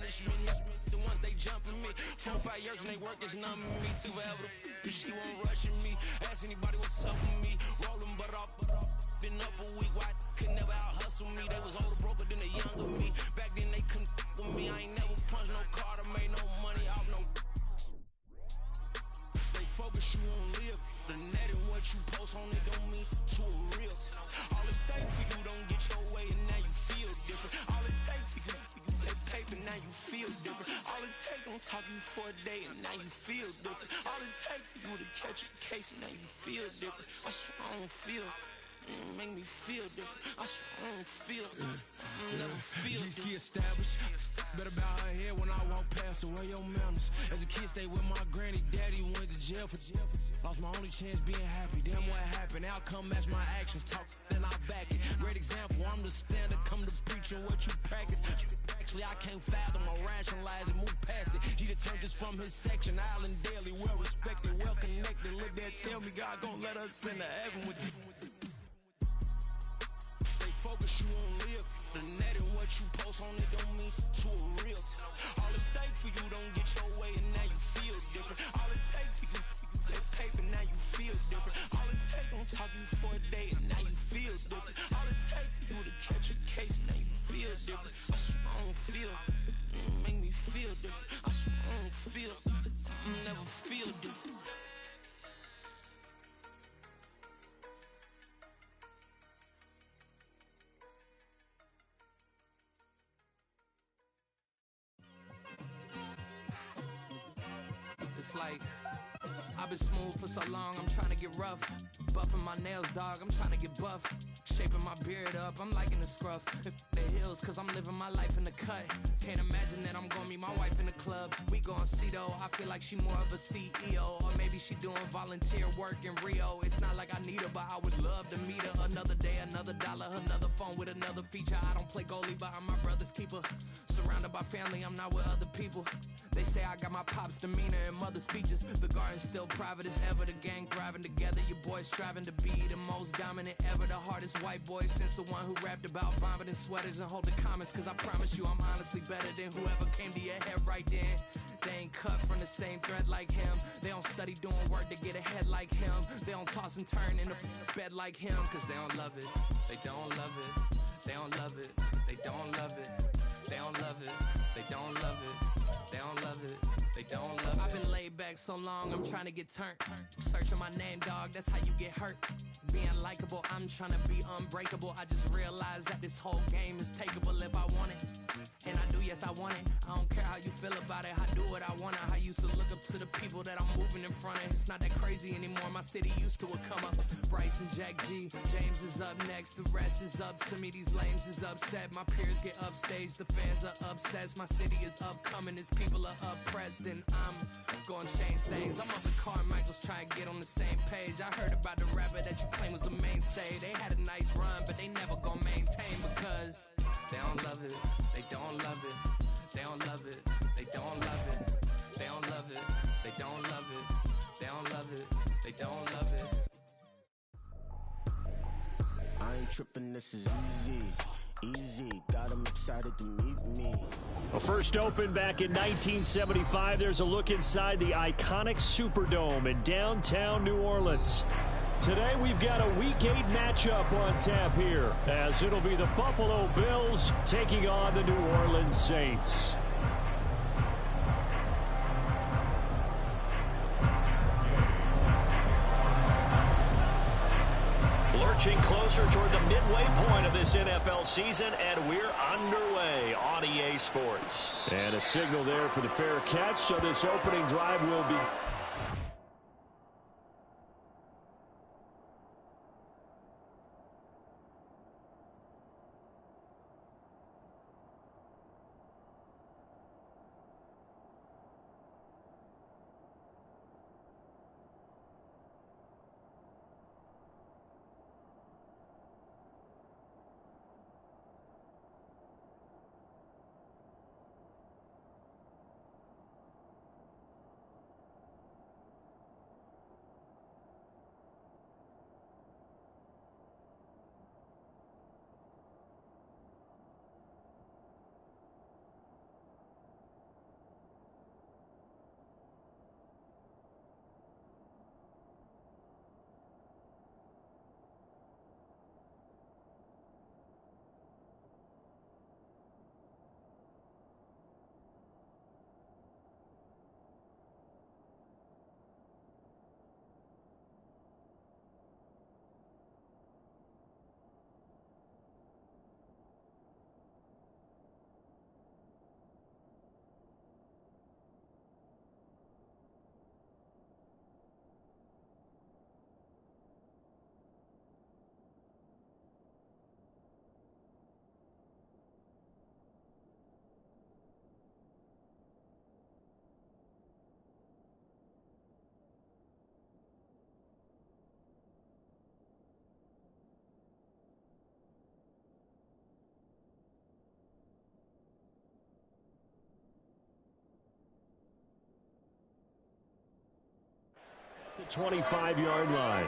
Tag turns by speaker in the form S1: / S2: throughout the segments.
S1: establishment. The ones they jumping me. 4 or 5 years and they work is numbing me. Too forever the she won't rushing me. Ask anybody what's up with me. Rolling butt off. Been up a week, why could never out hustle me? They was older, broke, but then they younger me. Back then they couldn't with me. I ain't never punched no card or made no money off no. They focus, you won't live. The net and what you post on it don't mean to a real. All it takes for you don't get your way and now you feel different. All it takes for you that paper, now you feel different. All it takes don't talk you for a day and now you feel different. All it takes for you to catch a case and now you feel different. I swear I don't feel. Make me feel different. I swear I don't feel. I never feel different. Established. Better bow her head when I walk past her. Where your manners? As a kid, stayed with my granny. Daddy went to jail for jail. Lost my only chance being happy. Damn, what happened? Outcome match my actions. Talk, then I back it. Great example. I'm the standard. Come to preaching what you practice. Actually, I can't fathom or rationalize it. Move past it. He turned this from his section. Island daily, well respected, well connected. Look there, tell me God gon' let us into heaven with this. Focus, you won't live. The net and what you post on it don't mean to a real. All it takes for you don't get your way and now you feel different. All it takes for you that paper, now you feel different. All it takes don't talk you for a day and now you feel different. All it takes for you to catch a case and now you feel different. I swear I don't feel. Make me feel different. I swear I don't feel. I never feel different.
S2: It's like I've been smooth for so long, I'm trying to get rough. Buffing my nails, dog, I'm trying to get buff. Shaping my beard up, I'm liking the scruff. The hills, cause I'm living my life in the cut. Can't imagine that I'm gonna meet my wife in the club. We gon' see though, I feel like she more of a CEO. Or maybe she doing volunteer work in Rio. It's not like I need her, but I would love to meet her. Another day, another dollar, another phone with another feature. I don't play goalie, but I'm my brother's keeper. Surrounded by family, I'm not with other people. They say I got my pop's demeanor and mother's features. The garden's still private as ever. The gang thriving together. Your boys striving to be the most dominant ever. The hardest white boy since the one who rapped about vomiting sweaters and hold the comments. Cause I promise you I'm honestly better than whoever came to your head right then. They ain't cut from the same thread like him. They don't study doing work to get ahead like him. They don't toss and turn in the bed like him. Cause they don't love it. They don't love it. They don't love it. They don't love it. They don't love it. They don't love it. They don't love it. They don't love it. I've been laid back so long, I'm trying to get turned. Searching my name, dog, that's how you get hurt. Being likable, I'm trying to be unbreakable. I just realized that this whole game is takeable if I want it. And I do, yes, I want it. I don't care how you feel about it. I do what I want. I used to look up to the people that I'm moving in front of. It's not that crazy anymore. My city used to come up. Bryce and Jack G. James is up next. The rest is up to me. These lames is upset. My peers get upstage. The fans are obsessed. My city is upcoming. These people are oppressed. And I'm gonna change things. I'm up at Carmichael's trying to get on the same page. I heard about the rapper that you claim was a mainstay. They had a nice run, but they never gonna maintain because they don't love it. They don't love it. They don't love it. They don't love it. They don't love it. They don't love it. They don't love it. They don't love it.
S3: I ain't tripping, this is easy. Easy, got 'em excited to meet me.
S4: Well, first opened back in 1975, there's a look inside the iconic Superdome in downtown New Orleans. Today we've got a Week 8 matchup on tap here, as it'll be the Buffalo Bills taking on the New Orleans Saints. Lurching closer toward the midway point of this NFL season, and we're underway on EA Sports. And a signal there for the fair catch, so this opening drive will be... 25-yard line.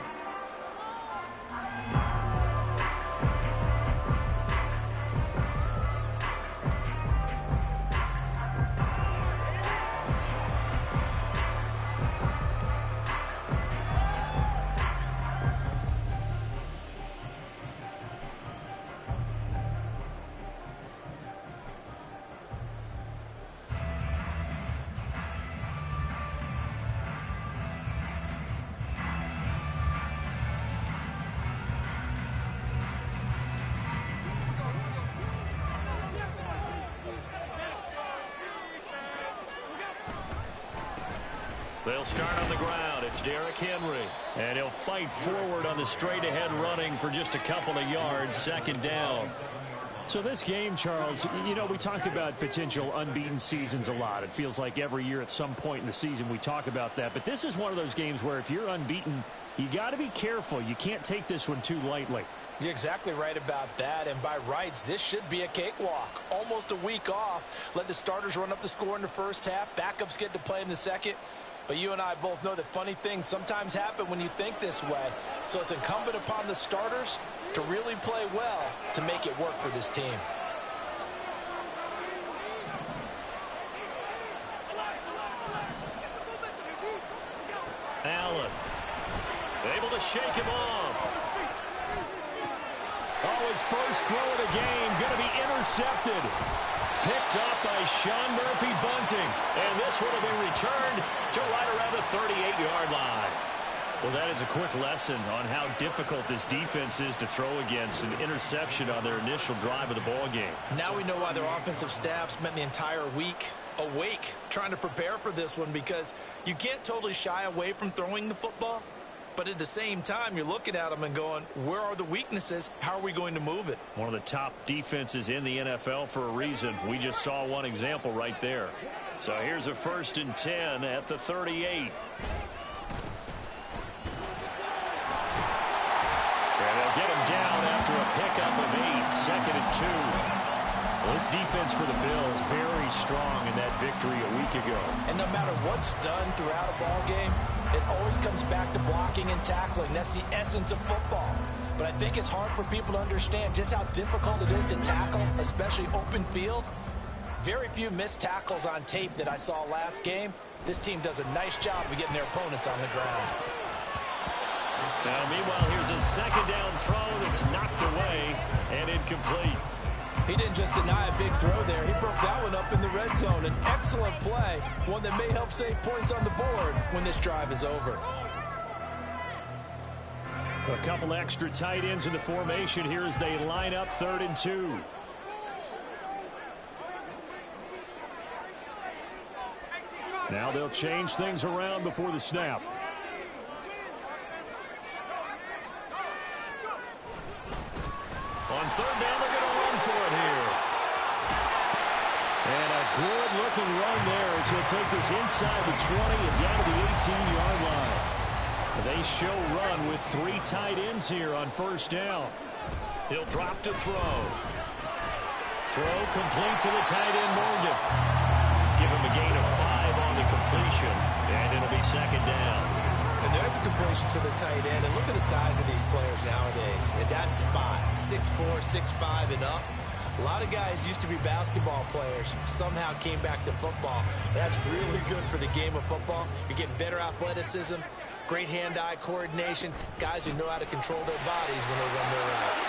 S4: They'll start on the ground. It's Derrick Henry. And he'll fight forward on the straight-ahead running for just a couple of yards. Second down. So this game, Charles, you know, we talk about potential unbeaten seasons a lot. It feels like every year at some point in the season we talk about that. But this is one of those games where if you're unbeaten, you got to be careful. You can't take this one too lightly.
S5: You're exactly right about that, and by rights, this should be a cakewalk. Almost a week off. Let the starters run up the score in the first half. Backups get to play in the second. But you and I both know that funny things sometimes happen when you think this way. So it's incumbent upon the starters to really play well to make it work for this team.
S4: Allen able to shake him off. Oh, his first throw of the game going to be intercepted. Picked up by Sean Murphy Bunting. And this one will be returned to right around the 38-yard line. Well, that is a quick lesson on how difficult this defense is to throw against an interception on their initial drive of the ball game.
S5: Now we know why their offensive staff spent the entire week awake trying to prepare for this one, because you can't totally shy away from throwing the football. But at the same time, you're looking at them and going, where are the weaknesses? How are we going to move it?
S4: One of the top defenses in the NFL for a reason. We just saw one example right there. So here's a 1st and 10 at the 38. And they'll get him down after a pickup of 8. 2nd and 2. Well, this defense for the Bills very strong in that victory a week ago.
S5: And no matter what's done throughout a ball game, it always comes back to blocking and tackling. That's the essence of football. But I think it's hard for people to understand just how difficult it is to tackle, especially open field. Very few missed tackles on tape that I saw last game. This team does a nice job of getting their opponents on the ground.
S4: Now, meanwhile, here's a second down throw that's knocked away and incomplete.
S5: He didn't just deny a big throw there. He broke that one up in the red zone. An excellent play, one that may help save points on the board when this drive is over.
S4: A couple extra tight ends in the formation here as they line up 3rd and 2. Now they'll change things around before the snap. On 3rd down, they're going to run for it here. And a good-looking run there as he'll take this inside the 20 and down to the 18-yard line. They show run with 3 tight ends here on 1st down. He'll drop to throw. Throw complete to the tight end, Morgan. Give him a gain of 5 on the completion, and it'll be 2nd down.
S5: And there's a completion to the tight end. And look at the size of these players nowadays. At that spot, 6'4", 6'5", and up. A lot of guys used to be basketball players, somehow came back to football. That's really good for the game of football. You're getting better athleticism, great hand-eye coordination, guys who know how to control their bodies when they run their routes.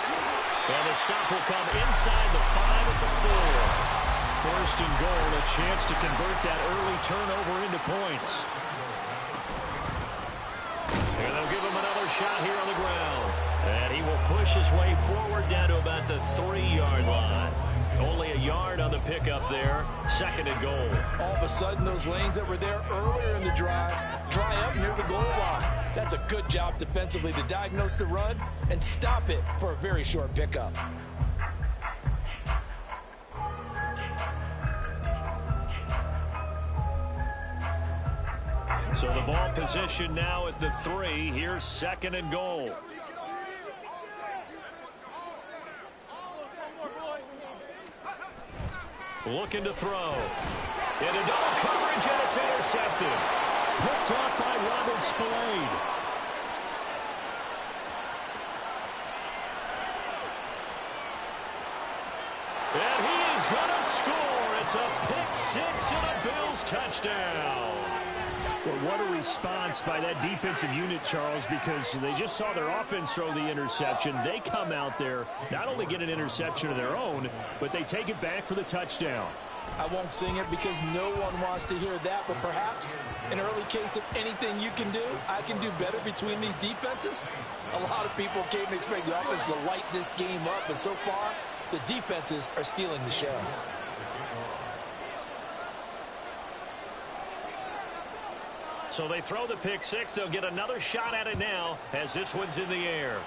S4: And the stop will come inside the 5 at the 4. 1st and goal, a chance to convert that early turnover into points. And they'll give him another shot here on the ground. And he will push his way forward down to about the 3-yard line. Only a yard on the pickup there. 2nd and goal.
S5: All of a sudden, those lanes that were there earlier in the drive dry up near the goal line. That's a good job defensively to diagnose the run and stop it for a very short pickup.
S4: So the ball position now at the 3. Here's 2nd and goal. Looking to throw. Into double coverage, and it's intercepted. Picked off by Robert Spillane. And he is going to score. It's a pick six and a Bills touchdown. Well, what a response by that defensive unit, Charles, because they just saw their offense throw the interception. They come out there, not only get an interception of their own, but they take it back for the touchdown.
S5: I won't sing it because no one wants to hear that, but perhaps an early case of anything you can do, I can do better between these defenses. A lot of people came to expect the offense to light this game up, but so far, the defenses are stealing the show.
S4: So they throw the pick six. They'll get another shot at it now as this one's in the air.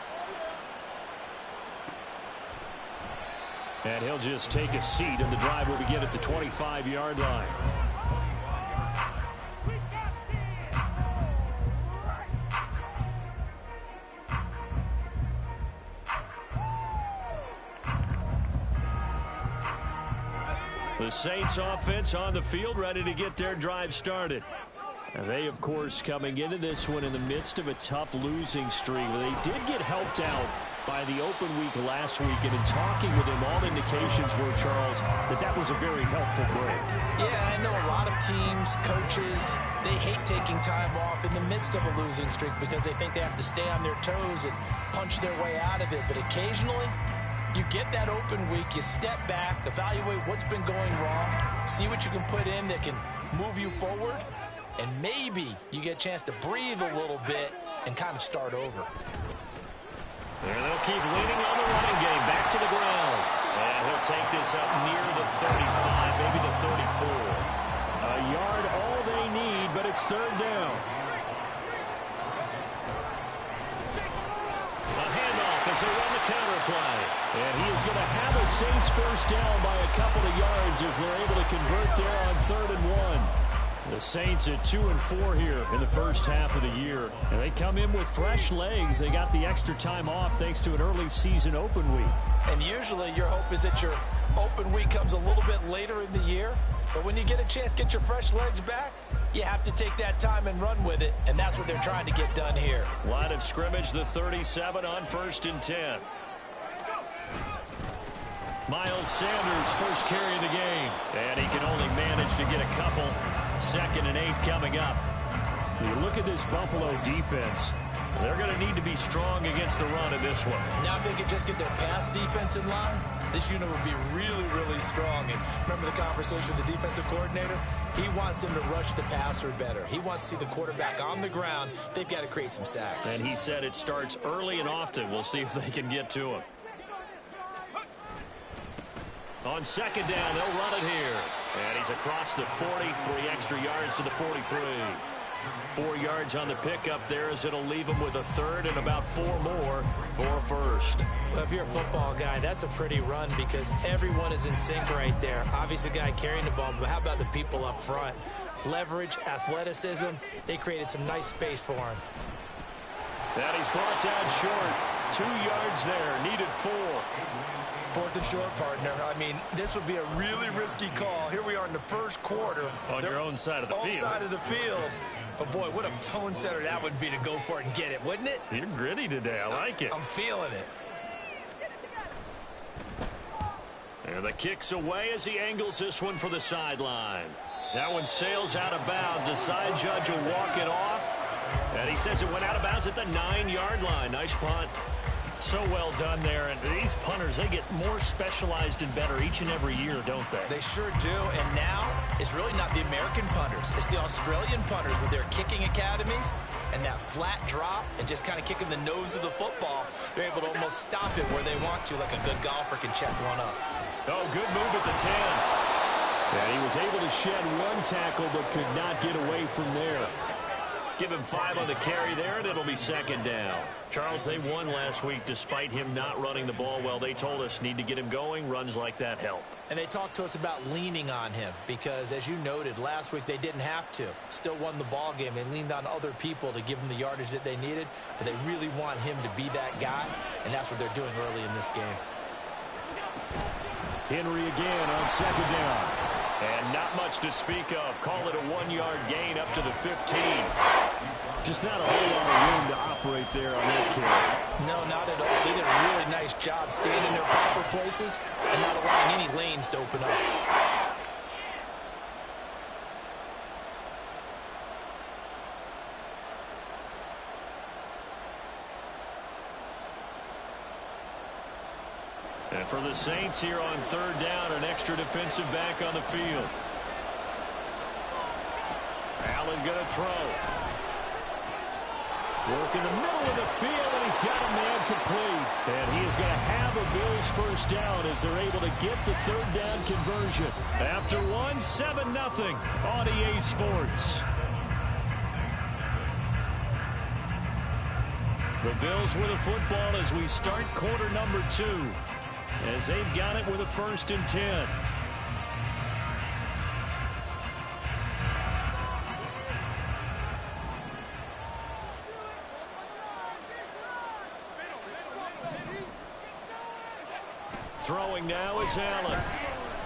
S4: And he'll just take a seat, and the drive will begin at the 25-yard line. The Saints offense on the field, ready to get their drive started. And they, of course, coming into this one in the midst of a tough losing streak. They did get helped out by the open week last week, and in talking with him, all indications were, Charles, that was a very helpful break.
S5: Yeah, I know a lot of teams, coaches, they hate taking time off in the midst of a losing streak because they think they have to stay on their toes and punch their way out of it. But occasionally, you get that open week, you step back, evaluate what's been going wrong, see what you can put in that can move you forward, and maybe you get a chance to breathe a little bit and kind of start over.
S4: And they'll keep leaning on the running game. Back to the ground. And he'll take this up near the 35, maybe the 34. A yard all they need, but it's third down. A handoff as they run the counter play. And he is going to have a Saints first down by a couple of yards as they're able to convert there on 3rd and 1. The Saints at 2-4 here in the first half of the year. And they come in with fresh legs. They got the extra time off thanks to an early season open week.
S5: And usually your hope is that your open week comes a little bit later in the year. But when you get a chance to get your fresh legs back, you have to take that time and run with it. And that's what they're trying to get done here.
S4: Line of scrimmage, the 37 on 1st and 10. Miles Sanders first carry of the game. And he can only manage to get a couple. 2nd and 8 coming up. You look at this Buffalo defense. They're going to need to be strong against the run in this one.
S5: Now if they could just get their pass defense in line, this unit would be really, really strong. And remember the conversation with the defensive coordinator? He wants them to rush the passer better. He wants to see the quarterback on the ground. They've got to create some sacks.
S4: And he said it starts early and often. We'll see if they can get to him. On 2nd down, they'll run it here. And he's across the 40, 3 extra yards to the 43. 4 yards on the pickup there as it'll leave him with a 3rd and about 4 more for first.
S5: Well, if you're a football guy, that's a pretty run because everyone is in sync right there. Obviously, the guy carrying the ball, but how about the people up front? Leverage, athleticism, they created some nice space for him.
S4: And he's brought down short. 2 yards there, needed 4.
S5: 4th and short, partner. I mean, this would be a really risky call. Here we are in the first quarter.
S4: On your own side of the field.
S5: On side of the field. But, boy, what a tone setter that would be to go for it and get it, wouldn't it?
S4: You're gritty today. I like it.
S5: I'm feeling it.
S4: And the kick's away as he angles this one for the sideline. That one sails out of bounds. The side judge will walk it off. And he says it went out of bounds at the 9-yard line. Nice punt. So well done there. And these punters, they get more specialized and better each and every year, don't they?
S5: They sure do. And now it's really not the American punters. It's the Australian punters with their kicking academies and that flat drop and just kind of kicking the nose of the football. They're able to almost stop it where they want to, like a good golfer can check one up.
S4: Oh, good move at the 10. And he was able to shed 1 tackle but could not get away from there. Give him 5 on the carry there, and it'll be 2nd down. Charles, they won last week despite him not running the ball well. They told us need to get him going. Runs like that help.
S5: And they talked to us about leaning on him because, as you noted, last week they didn't have to. Still won the ball game. They leaned on other people to give them the yardage that they needed, but they really want him to be that guy, and that's what they're doing early in this game.
S4: Henry again on 2nd down. And not much to speak of. Call it a 1-yard gain up to the 15. Just not a whole lot of room to operate there on that carry.
S5: No, not at all. They did a really nice job staying in their proper places and not allowing any lanes to open up.
S4: And for the Saints here on third down, an extra defensive back on the field. Allen going to throw. Work in the middle of the field, and he's got a man complete. And he is going to have a Bills first down as they're able to get the third down conversion. After 7-0 on EA Sports. The Bills with a football as we start quarter number 2. As they've got it with a 1st and 10. Throwing now is Allen.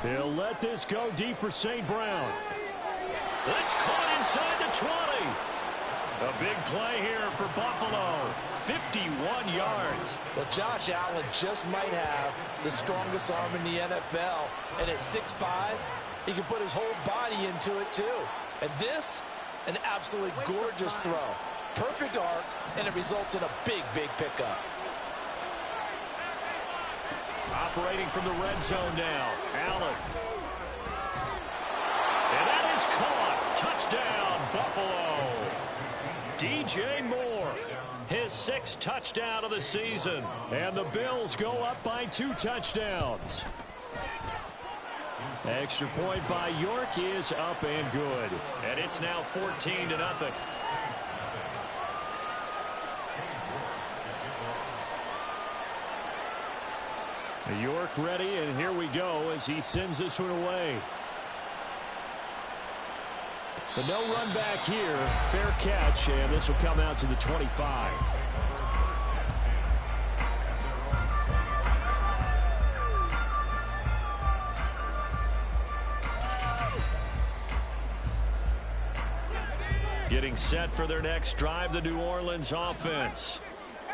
S4: He'll let this go deep for St. Brown. That's caught inside the 20. A big play here for Buffalo. 51 yards.
S5: Well, Josh Allen just might have the strongest arm in the NFL. And at 6'5", he can put his whole body into it, too. And this, an absolutely gorgeous throw. Perfect arc, and it results in a big, big pickup.
S4: Operating from the red zone now. Allen. And that is caught. Touchdown, Buffalo. DJ Moore, his 6th touchdown of the season. And the Bills go up by 2 touchdowns. Extra point by York is up and good. And it's now 14-0. York ready, and here we go as he sends this one away. But no run back here. Fair catch, and this will come out to the 25. Getting set for their next drive, the New Orleans offense.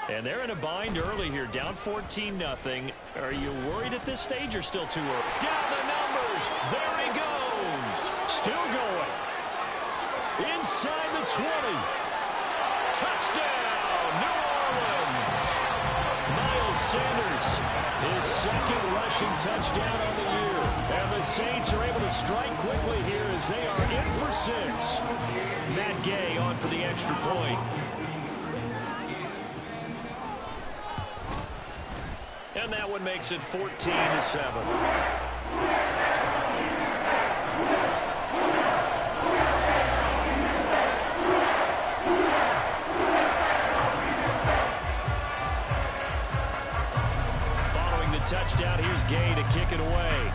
S4: And they're in a bind early here, down 14-0. Are you worried at this stage or still too early? Down the numbers. There he goes. Still going. Inside the 20. Touchdown, New Orleans. Miles Sanders, his 2nd rushing touchdown on the year. And the Saints are able to strike quickly here as they are in for 6. Matt Gay on for the extra point. And that one makes it 14-7. Following the touchdown, here's Gay to kick it away.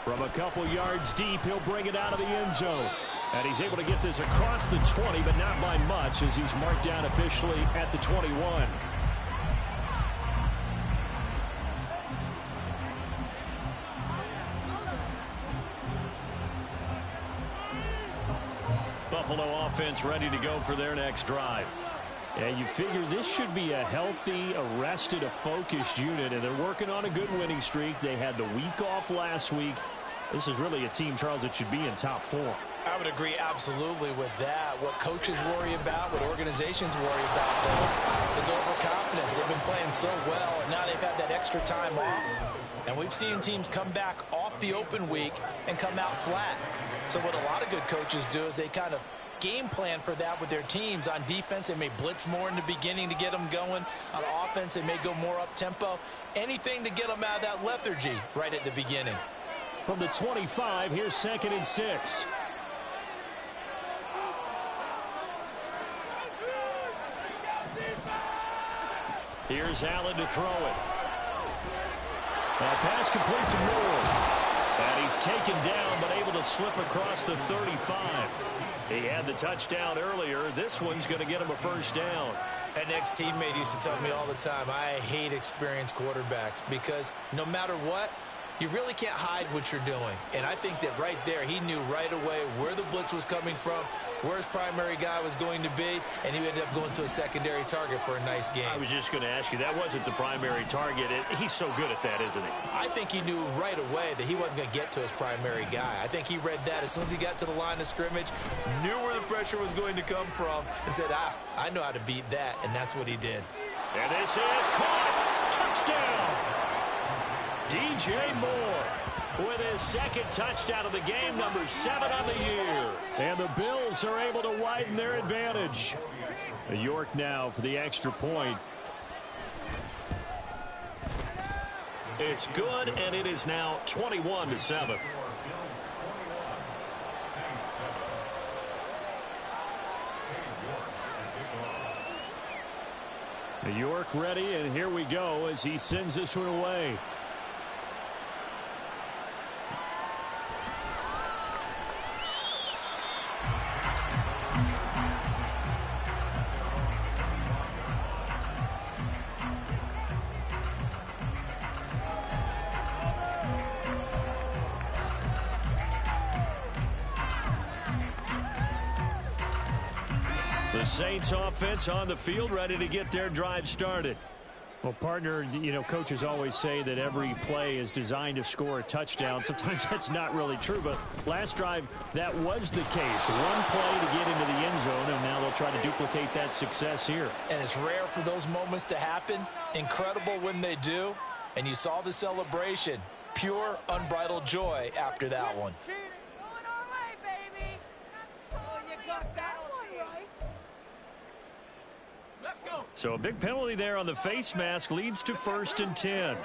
S4: From a couple yards deep, he'll bring it out of the end zone. And he's able to get this across the 20, but not by much, as he's marked down officially at the 21. Buffalo offense ready to go for their next drive. And you figure this should be a healthy, a rested, a focused unit, and they're working on a good winning streak. They had the week off last week. This is really a team, Charles, that should be in top form.
S5: I would agree absolutely with that. What coaches worry about, what organizations worry about, though, is overconfidence. They've been playing so well, and now they've had that extra time off. And we've seen teams come back off the open week and come out flat. So what a lot of good coaches do is they kind of game plan for that with their teams. On defense, they may blitz more in the beginning to get them going. On offense, they may go more up-tempo. Anything to get them out of that lethargy right at the beginning.
S4: From the 25, here's 2nd and 6. Here's Allen to throw it. Pass complete to Moore. And he's taken down, but able to slip across the 35. He had the touchdown earlier. This one's going to get him a first down.
S5: An ex-teammate used to tell me all the time, I hate experienced quarterbacks because no matter what, you really can't hide what you're doing. And I think that right there, he knew right away where the blitz was coming from, where his primary guy was going to be, and he ended up going to a secondary target for a nice game.
S4: I was just going to ask you, that wasn't the primary target. He's so good at that, isn't he?
S5: I think he knew right away that he wasn't going to get to his primary guy. I think he read that as soon as he got to the line of scrimmage, knew where the pressure was going to come from, and said, I know how to beat that, and that's what he did.
S4: And this is caught. Touchdown. DJ Moore with his second touchdown of the game, number 7 on the year. And the Bills are able to widen their advantage. York now for the extra point. It's good, and it is now 21-7. York ready, and here we go as he sends this one away. The Saints offense on the field, ready to get their drive started. Well, partner, you know, coaches always say that every play is designed to score a touchdown. Sometimes that's not really true, but last drive, that was the case. One play to get into the end zone, and now they'll try to duplicate that success here.
S5: And it's rare for those moments to happen. Incredible when they do. And you saw the celebration. Pure, unbridled joy after that one.
S4: So a big penalty there on the face mask leads to 1st and 10.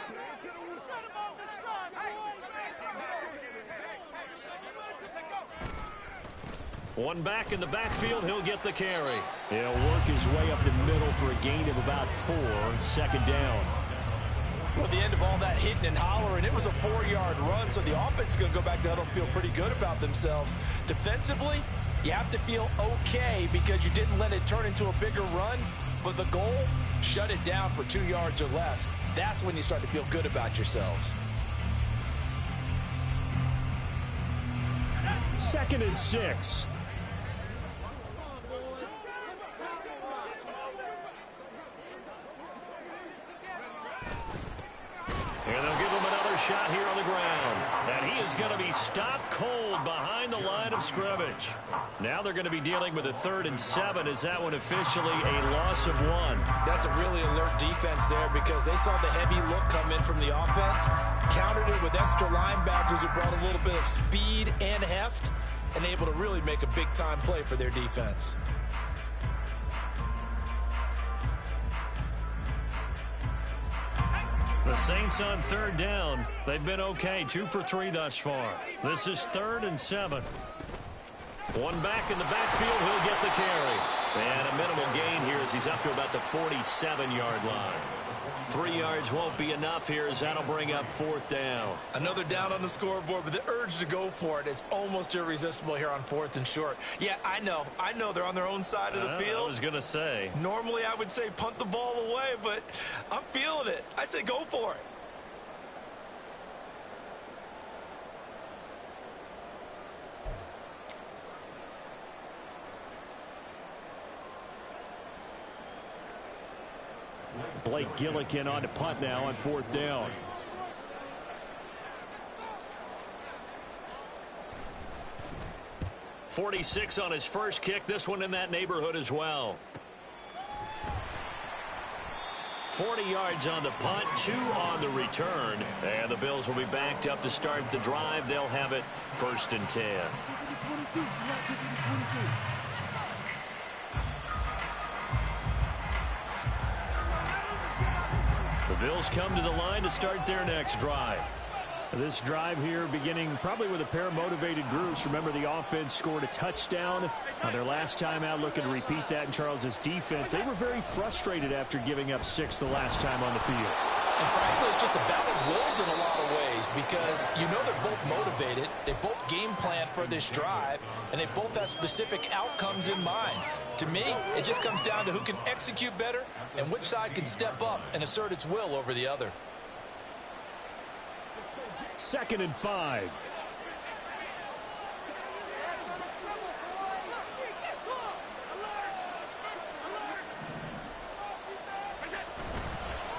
S4: One back in the backfield, he'll get the carry. He'll work his way up the middle for a gain of about 4, 2nd down.
S5: Well, the end of all that hitting and hollering, it was a 4-yard run, so the offense is going to go back to huddle and feel pretty good about themselves. Defensively, you have to feel okay because you didn't let it turn into a bigger run. But the goal, shut it down for 2 yards or less. That's when you start to feel good about yourselves.
S4: 2nd and 6. And they'll give him another shot here on the ground. And he is going to be stopped cold behind the line of scrimmage. Now they're going to be dealing with a 3rd and 7. Is that one officially a loss of 1?
S5: That's a really alert defense there because they saw the heavy look come in from the offense, countered it with extra linebackers who brought a little bit of speed and heft, and able to really make a big-time play for their defense.
S4: The Saints on 3rd down. They've been okay, 2 for 3 thus far. This is 3rd and 7. One back in the backfield, he'll get the carry. And a minimal gain here as he's up to about the 47-yard line. 3 yards won't be enough here as that'll bring up 4th down.
S5: Another down on the scoreboard, but the urge to go for it is almost irresistible here on 4th and short. Yeah, I know they're on their own side of the field.
S4: I was going to say.
S5: Normally I would say punt the ball away, but I'm feeling it. I say go for it.
S4: Blake Gillikin on to punt now on 4th down. .46 on his first kick. This one in that neighborhood as well. 40 yards on the punt, 2 on the return. And the Bills will be backed up to start the drive. They'll have it 1st and 10. The Bills come to the line to start their next drive. This drive here beginning probably with a pair of motivated groups. Remember, the offense scored a touchdown on their last time out, looking to repeat that in Charles's defense. They were very frustrated after giving up 6 the last time on the field.
S5: And frankly, it's just a battle of wills in a lot of ways because you know they're both motivated, they both game plan for this drive, and they both have specific outcomes in mind. To me, it just comes down to who can execute better and which side can step up and assert its will over the other.
S4: 2nd and 5.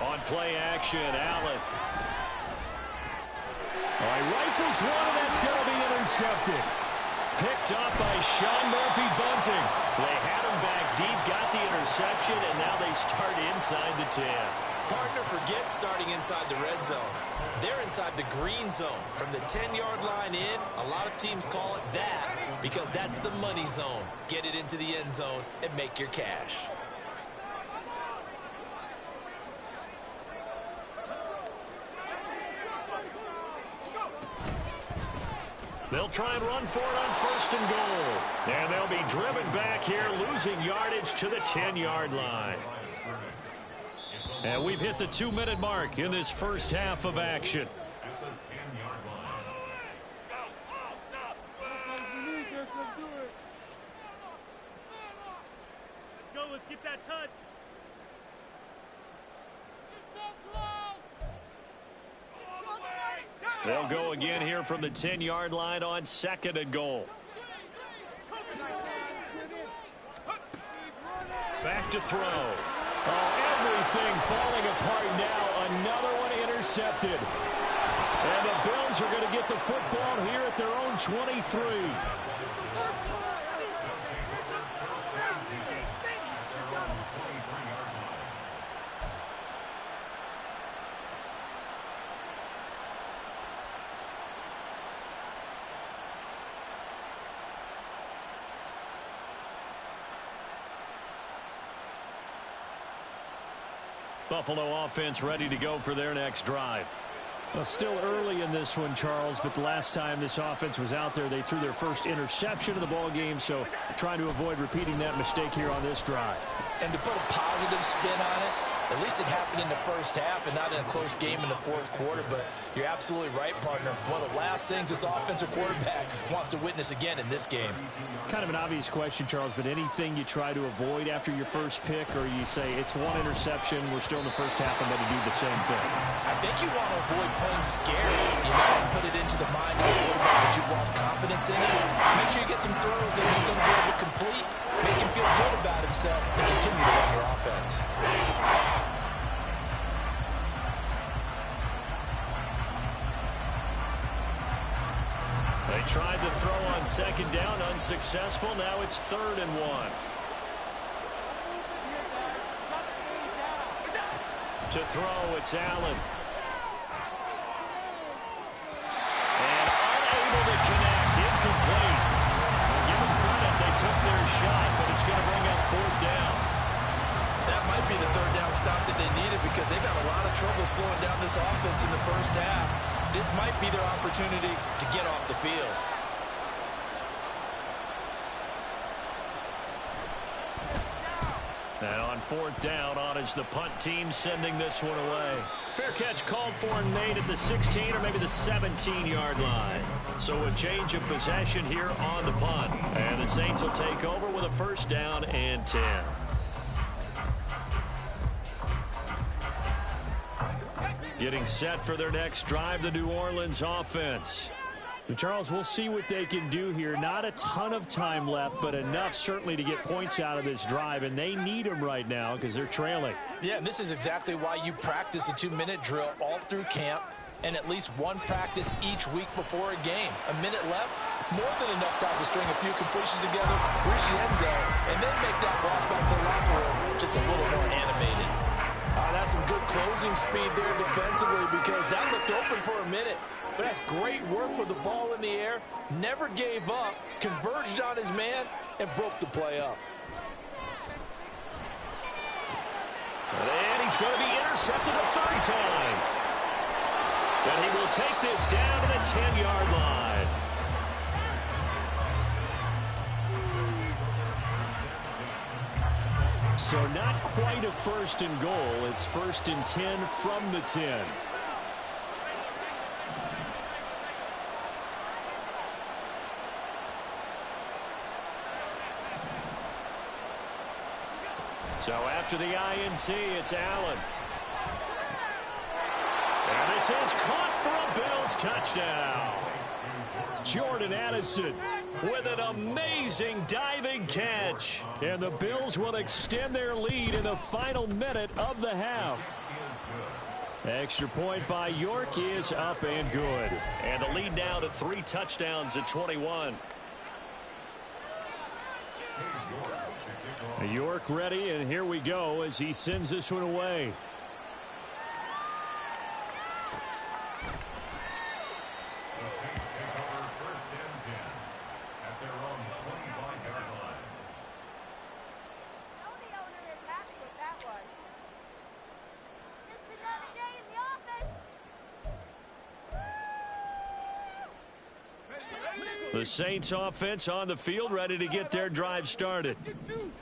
S4: On play action, Allen. All right, rifles one, and that's going to be intercepted. Picked up by Sean Murphy-Bunting. They had him back deep, got the interception, and now they start inside the 10.
S5: Partner, forget starting inside the red zone. They're inside the green zone. From the 10-yard line in, a lot of teams call it that because that's the money zone. Get it into the end zone and make your cash.
S4: They'll try and run for it on 1st and goal. And they'll be driven back here, losing yardage to the 10-yard line. And we've hit the 2-minute mark in this first half of action.
S6: Let's go. Let's get that touch.
S4: They'll go again here from the 10-yard line on 2nd and goal. Back to throw. Oh, everything falling apart now. Another one intercepted. And the Bills are going to get the football here at their own 23. Buffalo offense ready to go for their next drive. Well, still early in this one, Charles, but the last time this offense was out there, they threw their first interception of the ball game, so trying to avoid repeating that mistake here on this drive.
S5: And to put a positive spin on it, at least it happened in the first half and not in a close game in the 4th quarter. But you're absolutely right, partner. One of the last things this offensive quarterback wants to witness again in this game.
S4: Kind of an obvious question, Charles, but anything you try to avoid after your first pick, or you say it's one interception, we're still in the first half, I'm going to do the same thing?
S5: I think you want to avoid playing scary, and put it into the mind of the quarterback that you've lost confidence in him. Make sure you get some throws that he's going to be able to complete, make him feel good about himself, and continue to run your offense.
S4: They tried to throw on 2nd down, unsuccessful. Now it's 3rd and 1. To throw, it's Allen. And unable to connect, incomplete. Give them credit, they took their shot, but it's going to bring up 4th down.
S5: That might be the 3rd down stop that they needed because they got a lot of trouble slowing down this offense in the first half. This might be their opportunity to get off the field.
S4: And on 4th down, on is the punt team sending this one away. Fair catch called for and made at the 16 or maybe the 17-yard line. So a change of possession here on the punt. And the Saints will take over with a 1st down and 10. Getting set for their next drive, the New Orleans offense. Charles, we'll see what they can do here. Not a ton of time left, but enough certainly to get points out of this drive, and they need them right now because they're trailing.
S5: Yeah, and this is exactly why you practice a 2-minute drill all through camp and at least one practice each week before a game. A minute left, more than enough time to string a few completions together, reach the end zone, and then make that walk back to the locker room just a little more animated. That's some good closing speed there defensively because that looked open for a minute. But that's great work with the ball in the air. Never gave up, converged on his man, and broke the play up.
S4: And he's going to be intercepted a 3rd time. And he will take this down to the 10-yard line. So not quite a first and goal. It's first and 10 from the 10. So after the INT, it's Allen. And this is caught for a Bills touchdown. Jordan Addison with an amazing diving catch. And the Bills will extend their lead in the final minute of the half. Extra point by York is up and good. And the lead now to 3 touchdowns at 21. York ready, and here we go as he sends this one away.
S7: The Saints take over first and 10 at their own 25-yard line.
S8: No, the owner is happy with that one. Just another day in the office.
S4: The Saints offense on the field ready to get their drive started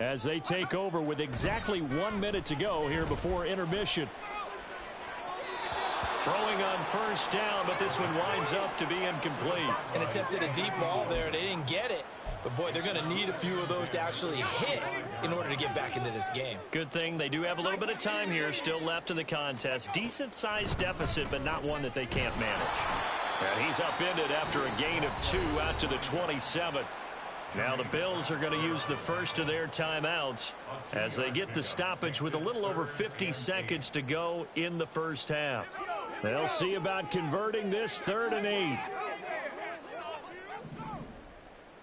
S4: as they take over with exactly 1 minute to go here before intermission. Throwing on first down, but this one winds up to be incomplete.
S5: And attempted a deep ball there. They didn't get it. But, boy, they're going to need a few of those to actually hit in order to get back into this game.
S4: Good thing they do have a little bit of time here still left in the contest. Decent-sized deficit, but not one that they can't manage. And he's upended after a gain of 2 out to the 27. Now the Bills are going to use the first of their timeouts as they get the stoppage with a little over 50 seconds to go in the first half. They'll see about converting this 3rd and 8.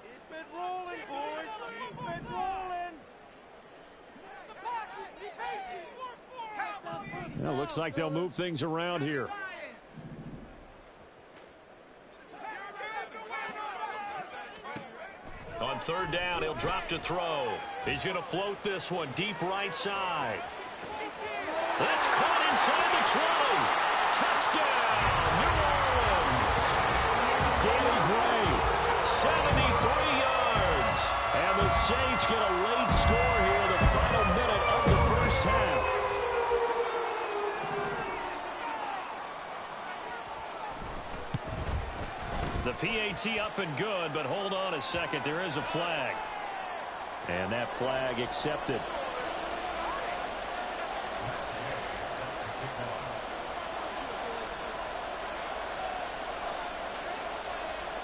S6: Keep it rolling, boys. Keep it rolling.
S4: Well, looks like they'll move things around here. On 3rd down, he'll drop to throw. He's going to float this one deep right side. That's caught inside the 20. Touchdown, New Orleans. Danny Gray, 73 yards. And the Saints get a late score here in the final minute of the first half. The PAT up and good, but hold on a second. There is a flag. And that flag accepted.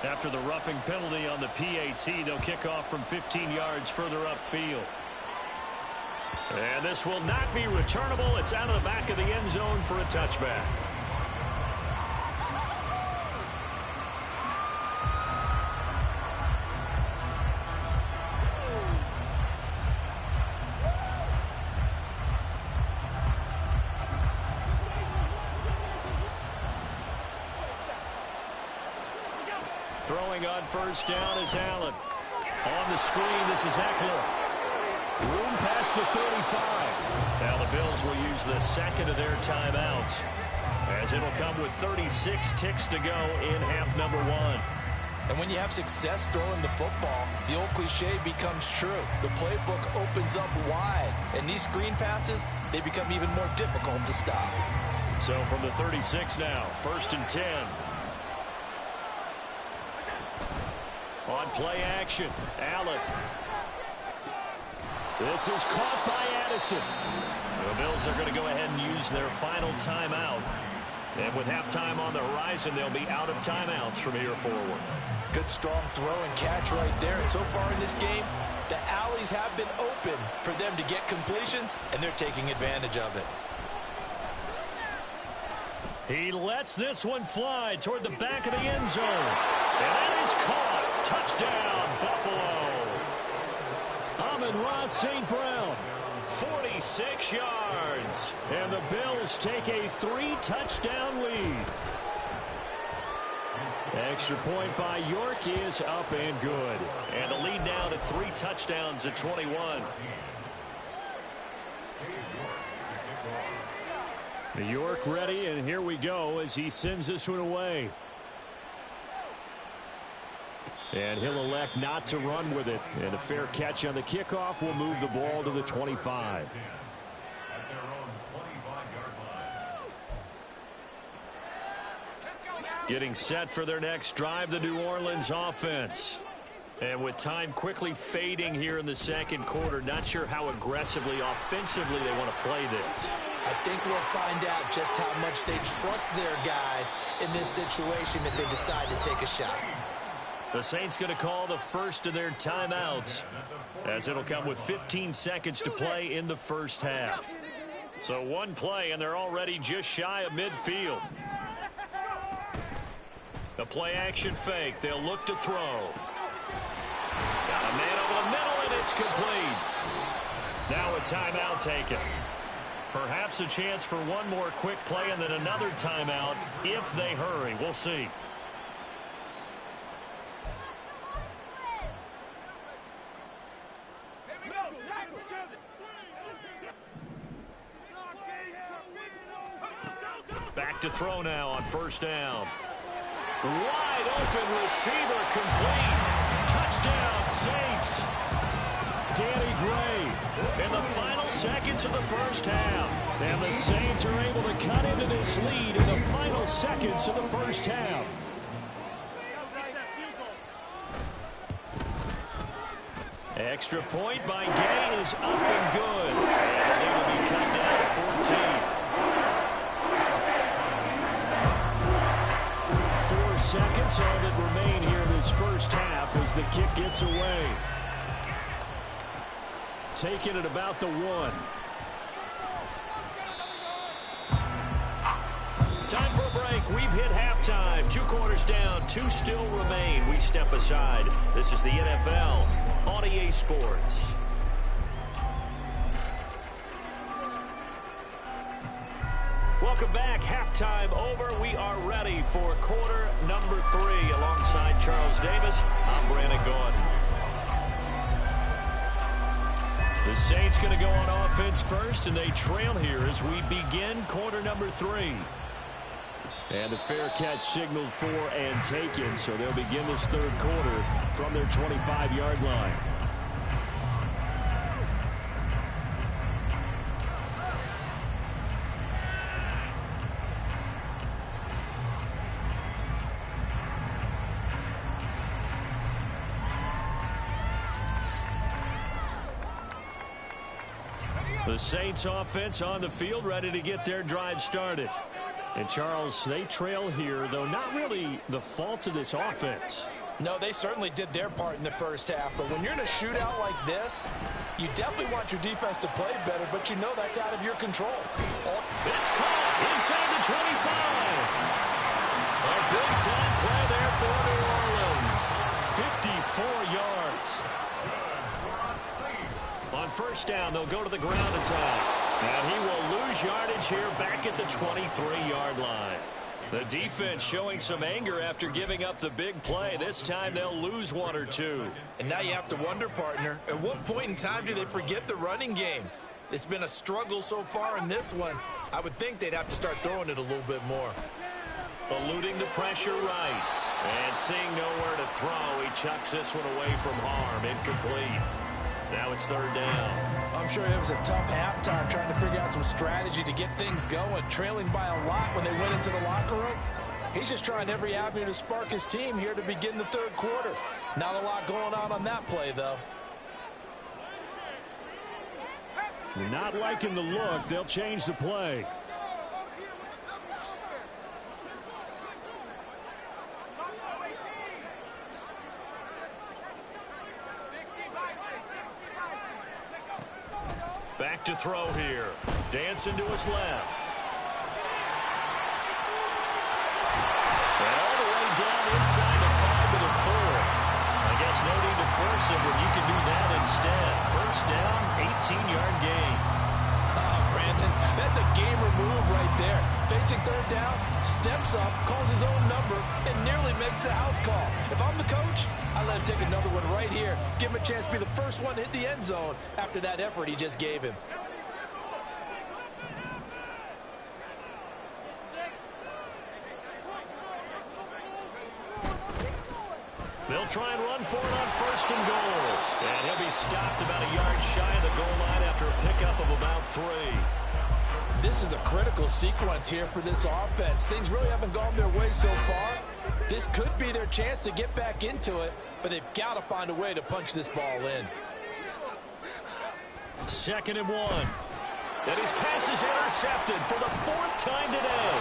S4: After the roughing penalty on the PAT, they'll kick off from 15 yards further upfield. And this will not be returnable. It's out of the back of the end zone for a touchback. Throwing on first down is Allen. On the screen, this is Eckler. Room past the 35. Now the Bills will use the second of their timeouts, as it'll come with 36 ticks to go in half number 1.
S5: And when you have success throwing the football, the old cliche becomes true. The playbook opens up wide, and these screen passes, they become even more difficult to stop.
S4: So from the 36 now, 1st and 10. On play action, Allen. This is caught by Addison. The Bills are going to go ahead and use their final timeout. And with halftime on the horizon, they'll be out of timeouts from here forward.
S5: Good strong throw and catch right there. And so far in this game, the alleys have been open for them to get completions, and they're taking advantage of it.
S4: He lets this one fly toward the back of the end zone. And that is caught. Touchdown, Buffalo. Amon-Ra St. Brown, 46 yards. And the Bills take a 3-touchdown lead. Extra point by York is up and good. And the lead now to 3 touchdowns at 21. York ready, and here we go as he sends this one away. And he'll elect not to run with it. And a fair catch on the kickoff will move the ball to the 25. Getting set for their next drive, the New Orleans offense. And with time quickly fading here in the second quarter, not sure how aggressively, offensively they want to play this.
S5: I think we'll find out just how much they trust their guys in this situation if they decide to take a shot.
S4: The Saints going to call the first of their timeouts, as it'll come with 15 seconds to play in the first half. So one play, and they're already just shy of midfield. The play-action fake. They'll look to throw. Got a man over the middle, and it's complete. Now a timeout taken. Perhaps a chance for one more quick play and then another timeout if they hurry. We'll see. Back to throw now on first down. Wide open receiver complete. Touchdown Saints. Danny Gray in the final seconds of the first half. And the Saints are able to cut into this lead in the final seconds of the first half. Extra point by Gay is up and good. And they will be cut down to 14. 4 seconds all that remain here in this first half as the kick gets away. Taken at about the 1. Time for a break. We've hit halftime. 2 quarters down. 2 still remain. We step aside. This is the NFL on EA Sports. Welcome back. Halftime over. We are ready for quarter number 3. Alongside Charles Davis, I'm Brandon Gordon. The Saints going to go on offense first, and they trail here as we begin quarter number 3. And a fair catch signaled for and taken, so they'll begin this third quarter from their 25-yard line. The Saints offense on the field, ready to get their drive started. And Charles, they trail here, though not really the fault of this offense.
S5: No, they certainly did their part in the first half, but when you're in a shootout like this, you definitely want your defense to play better, but you know that's out of your control.
S4: It's caught inside the 25. A big-time play there for New Orleans. 54 yards. On first down, they'll go to the ground attack. And he will lose yardage here back at the 23-yard line. The defense showing some anger after giving up the big play. This time they'll lose 1 or 2.
S5: And now you have to wonder, partner, at what point in time do they forget the running game? It's been a struggle so far in this one. I would think they'd have to start throwing it a little bit more.
S4: Eluding the pressure right. And seeing nowhere to throw, he chucks this one away from harm. Incomplete. Now it's third down.
S5: I'm sure it was a tough halftime trying to figure out some strategy to get things going, trailing by a lot when they went into the locker room. He's just trying every avenue to spark his team here to begin the third quarter. Not a lot going on that play, though.
S4: Not liking the look. They'll change the play. Back to throw here. Dancing to his left. And all the way down inside the 5 to the 4. I guess no need to force it when you can do that instead. First down, 18-yard gain.
S5: Brandon, that's a gamer move right there. Facing third down, steps up, calls his own number, and nearly makes the house call. If I'm the coach, I let him take another one right here. Give him a chance to be the first one to hit the end zone after that effort he just gave him.
S4: They'll try and run for it on 1st and goal. And he'll be stopped about a yard shy of the goal line after a pickup of about 3.
S5: This is a critical sequence here for this offense. Things really haven't gone their way so far. This could be their chance to get back into it, but they've got to find a way to punch this ball in.
S4: 2nd and 1. And his pass is intercepted for the 4th time today.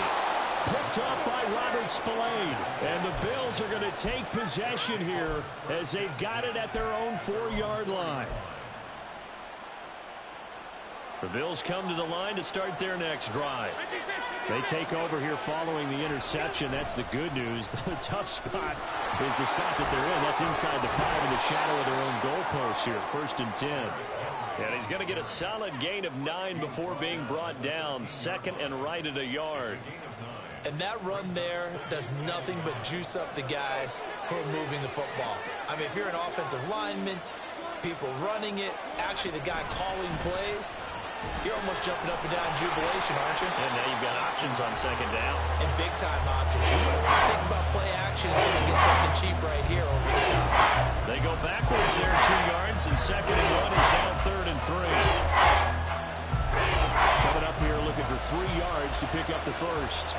S4: Picked up by Robert Spillane. And the Bills are going to take possession here as they've got it at their own 4-yard line. The Bills come to the line to start their next drive. They take over here following the interception. That's the good news. The tough spot is the spot that they're in. That's inside the 5 in the shadow of their own goalpost here. 1st and 10. And he's going to get a solid gain of 9 before being brought down. 2nd and right at a yard.
S5: And that run there does nothing but juice up the guys who are moving the football. I mean, if you're an offensive lineman, people running it, actually the guy calling plays, you're almost jumping up and down in jubilation, aren't you?
S4: And now you've got options on 2nd down.
S5: And big-time options. You might think about play action until you get something cheap right here over the top.
S4: They go backwards there 2 yards, and 2nd and 1 is now 3rd and 3. Coming up here looking for 3 yards to pick up the first.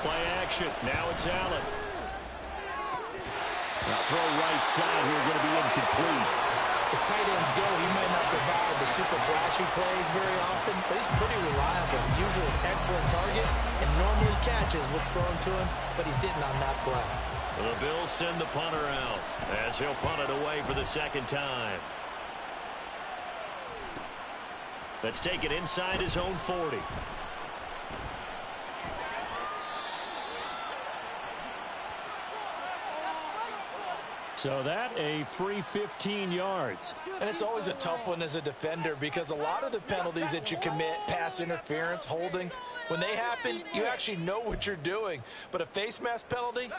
S4: Play action. Now it's Allen. Now throw right side here, going to be incomplete.
S5: As tight ends go, he might not provide the super flashy plays very often, but he's pretty reliable. Usually an excellent target and normally catches what's thrown to him, but he didn't on that play.
S4: The Bills send the punter out as he'll punt it away for the 2nd time. Let's take it inside his own 40. So that a free 15 yards.
S5: And it's always a tough one as a defender because a lot of the penalties that you commit, pass interference, holding, when they happen, you actually know what you're doing. But a face mask penalty,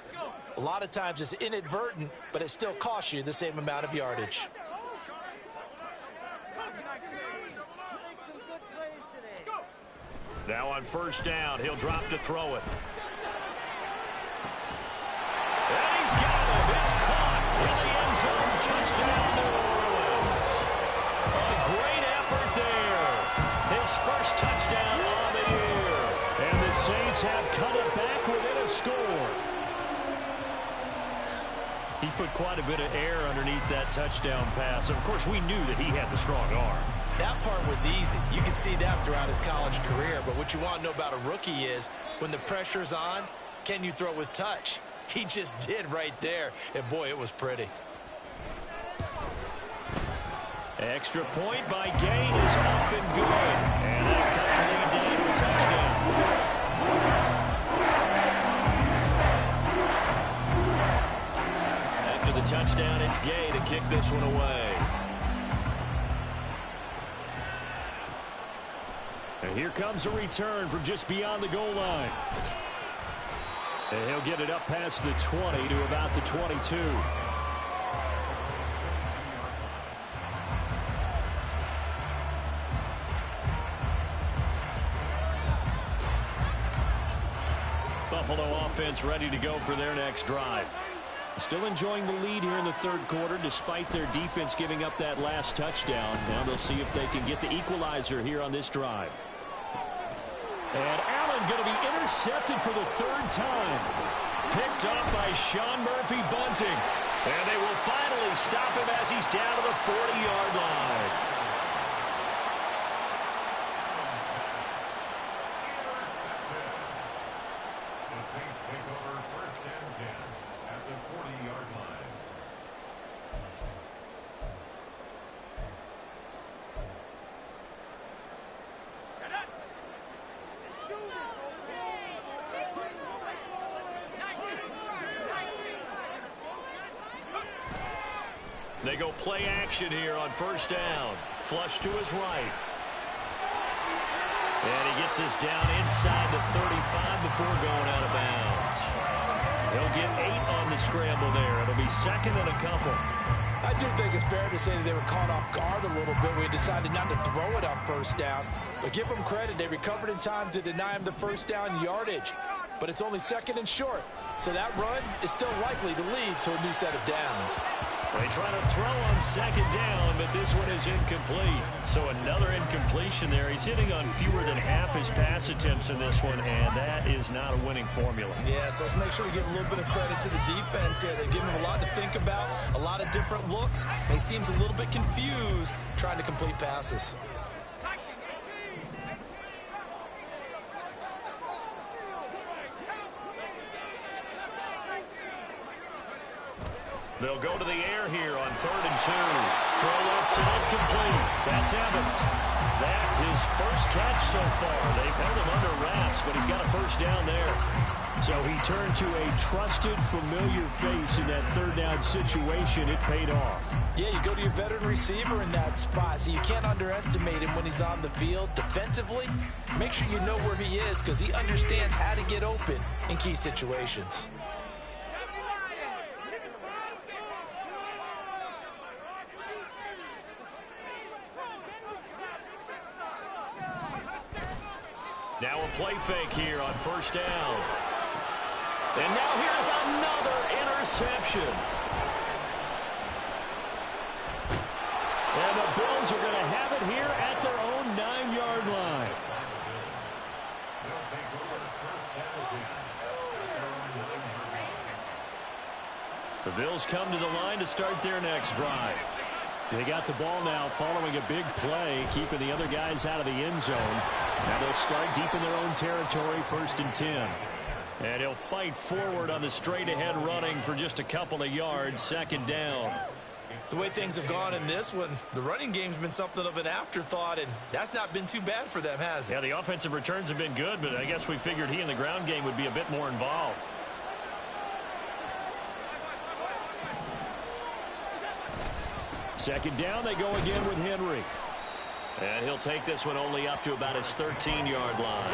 S5: a lot of times it's inadvertent, but it still costs you the same amount of yardage.
S4: Now on 1st down, he'll drop to throw it. And he's got it. It's caught in the end zone. Touchdown, New Orleans. A great effort there. His first touchdown on the year. And the Saints have cut it back within a score. He put quite a bit of air underneath that touchdown pass. Of course, we knew that he had the strong arm.
S5: That part was easy. You could see that throughout his college career. But what you want to know about a rookie is when the pressure's on, can you throw with touch? He just did right there. And, boy, it was pretty.
S4: Extra point by Gain is up and good. And that cut the lead down to a touchdown. After the touchdown, it's Gay to kick this one away. And here comes a return from just beyond the goal line. And he'll get it up past the 20 to about the 22. Buffalo offense ready to go for their next drive. Still enjoying the lead here in the 3rd quarter despite their defense giving up that last touchdown. Now they'll see if they can get the equalizer here on this drive. And Allen going to be intercepted for the 3rd time. Picked up by Sean Murphy Bunting. And they will finally stop him as he's down to the 40-yard line.
S7: The Saints take over 1st and 10 at the 40-yard line.
S4: They go play action here on 1st down. Flush to his right. And he gets this down inside the 35 before going out of bounds. He'll get 8 on the scramble there. It'll be 2nd and a couple.
S5: I do think it's fair to say that they were caught off guard a little bit. We decided not to throw it on first down. But give them credit. They recovered in time to deny him the first down yardage. But it's only second and short. So that run is still likely to lead to a new set of downs.
S4: They try to throw on second down, but this one is incomplete. So another incompletion there. He's hitting on fewer than half his pass attempts in this one, and that is not a winning formula.
S5: Yes, let's make sure we give a little bit of credit to the defense here. They've given him a lot to think about, a lot of different looks, and he seems a little bit confused trying to complete passes.
S4: They'll go to the air here on 3rd and 2. Throw left side complete. That's Evans. That his first catch so far. They've held him under wraps, but he's got a first down there. So he turned to a trusted, familiar face in that third down situation. It paid off.
S5: Yeah, you go to your veteran receiver in that spot, so you can't underestimate him when he's on the field. Defensively, make sure you know where he is because he understands how to get open in key situations.
S4: Now a play fake here on first down. And now here's another interception. And the Bills are going to have it here at their own 9-yard line. The Bills come to the line to start their next drive. They got the ball now following a big play, keeping the other guys out of the end zone. Now they'll start deep in their own territory, 1st and 10. And he'll fight forward on the straight-ahead running for just a couple of yards, 2nd down.
S5: The way things have gone in this one, the running game's been something of an afterthought, and that's not been too bad for them, has it?
S4: Yeah, the offensive returns have been good, but I guess we figured he in the ground game would be a bit more involved. Second down, they go again with Henry. And he'll take this one only up to about his 13-yard line.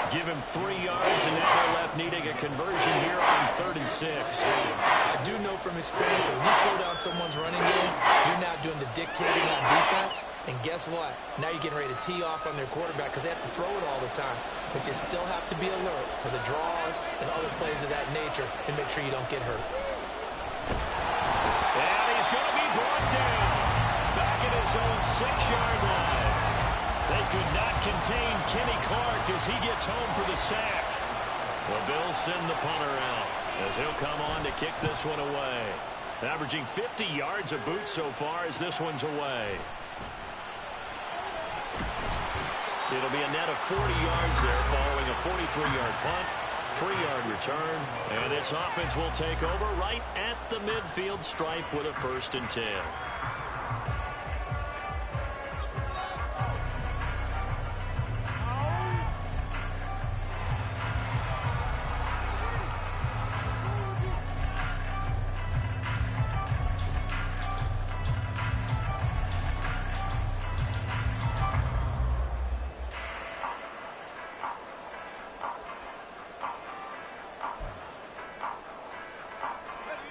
S4: Give him 3 yards, and now they're left needing a conversion here on 3rd and 6.
S5: I do know from experience that when you slow down someone's running game, you're now doing the dictating on defense. And guess what? Now you're getting ready to tee off on their quarterback because they have to throw it all the time. But you still have to be alert for the draws and other plays of that nature and make sure you don't get hurt.
S4: And he's going to be brought down back at his own 6-yard line. They could not contain Kenny Clark as he gets home for the sack. The Bills send the punter out as he'll come on to kick this one away. Averaging 50 yards a boot so far as this one's away. It'll be a net of 40 yards there following a 43-yard punt. 3-yard return, and this offense will take over right at the midfield stripe with a 1st and 10.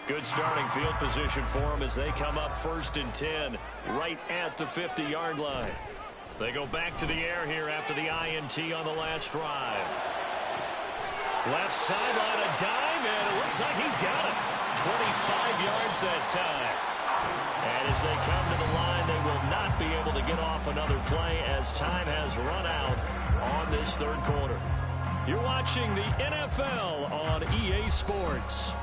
S4: Good starting field position for them as they come up 1st and 10 right at the 50-yard line. They go back to the air here after the INT on the last drive. Left sideline a dime, and it looks like he's got it. 25 yards that time. And as they come to the line, they will not be able to get off another play as time has run out on this 3rd quarter. You're watching the NFL on EA Sports.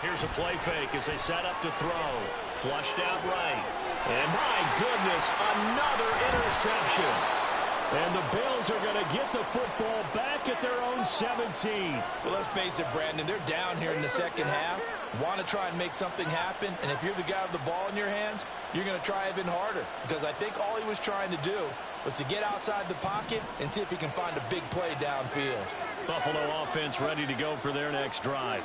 S4: Here's a play fake as they set up to throw. Flushed out right. And my goodness, another interception. And the Bills are going to get the football back at their own 17.
S5: Well, let's face it, Brandon, they're down here in the second half. Want to try and make something happen. And if you're the guy with the ball in your hands, you're going to try even harder. Because I think all he was trying to do was to get outside the pocket and see if he can find a big play downfield.
S4: Buffalo offense ready to go for their next drive.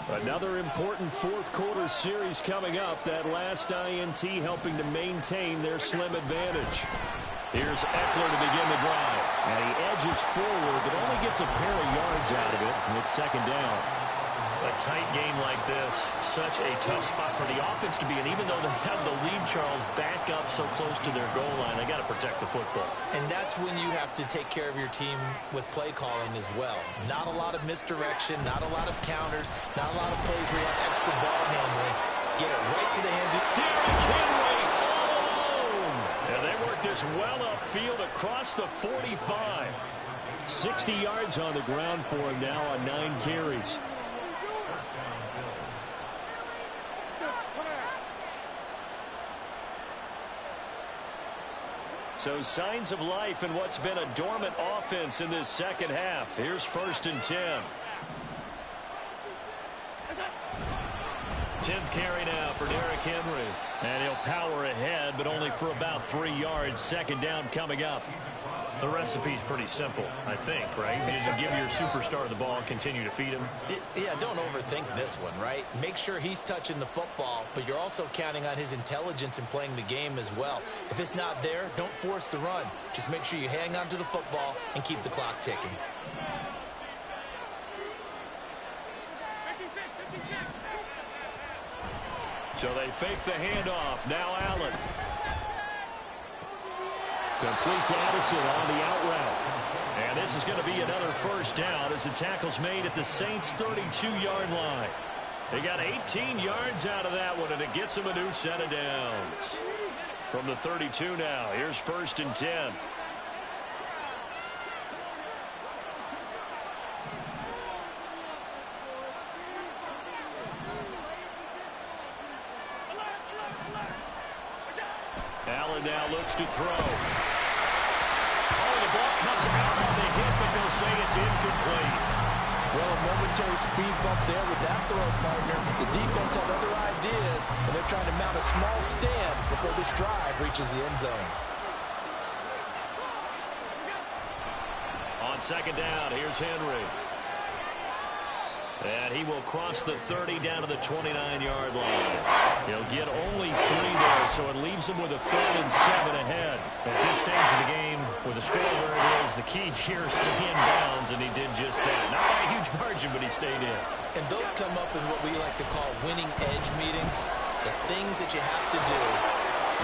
S4: Another important fourth-quarter series coming up. That last INT helping to maintain their slim advantage. Here's Eckler to begin the drive. And he edges forward, but only gets a pair of yards out of it. And it's second down.
S9: A tight game like this, such a tough spot for the offense to be in. Even though they have the lead, Charles, back up so close to their goal line, they got to protect the football.
S5: And that's when you have to take care of your team with play calling as well. Not a lot of misdirection, not a lot of counters, not a lot of plays where you have extra ball handling. Get it right to the hands of
S4: Derrick Henry all alone. And they work this well upfield across the 45. 60 yards on the ground for him now on 9 carries. So signs of life in what's been a dormant offense in this second half. Here's 1st and 10. 10th carry now for Derrick Henry. And he'll power ahead, but only for about 3 yards. Second down coming up.
S9: The recipe's pretty simple, I think, right? You just give your superstar the ball and continue to feed him.
S5: Yeah, don't overthink this one, right? Make sure he's touching the football, but you're also counting on his intelligence in playing the game as well. If it's not there, don't force the run. Just make sure you hang on to the football and keep the clock ticking.
S4: So they fake the handoff. Now Allen. Complete to Addison on the out route. And this is going to be another first down as the tackle's made at the Saints' 32-yard line. They got 18 yards out of that one, and it gets them a new set of downs. From the 32 now, here's 1st and 10. Allen now looks to throw. Oh, the ball comes out on the hit, but they'll say it's incomplete.
S5: Well, a momentary speed bump there with that throw, partner. The defense had other ideas, and they're trying to mount a small stand before this drive reaches the end zone.
S4: On second down, here's Henry. And he will cross the 30 down to the 29-yard line. He'll get only 3 there, so it leaves him with a 3rd and 7 ahead.
S9: At this stage of the game, with the score where it is, the key here is stay in bounds, and he did just that. Not by a huge margin, but he stayed in.
S5: And those come up in what we like to call winning edge meetings. The things that you have to do,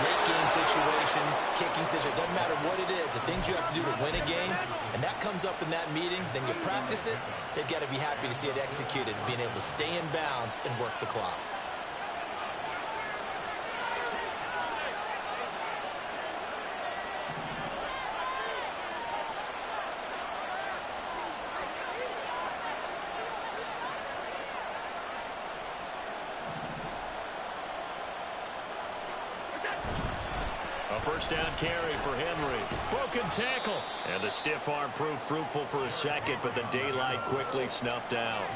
S5: late game situations, kicking situations, doesn't matter what it is, the things you have to do to win a game, and that comes up in that meeting, then you practice it, they've got to be happy to see it executed, being able to stay in bounds and work the clock.
S4: First down carry for Henry. Broken tackle. And the stiff arm proved fruitful for a second, but the daylight quickly snuffed out.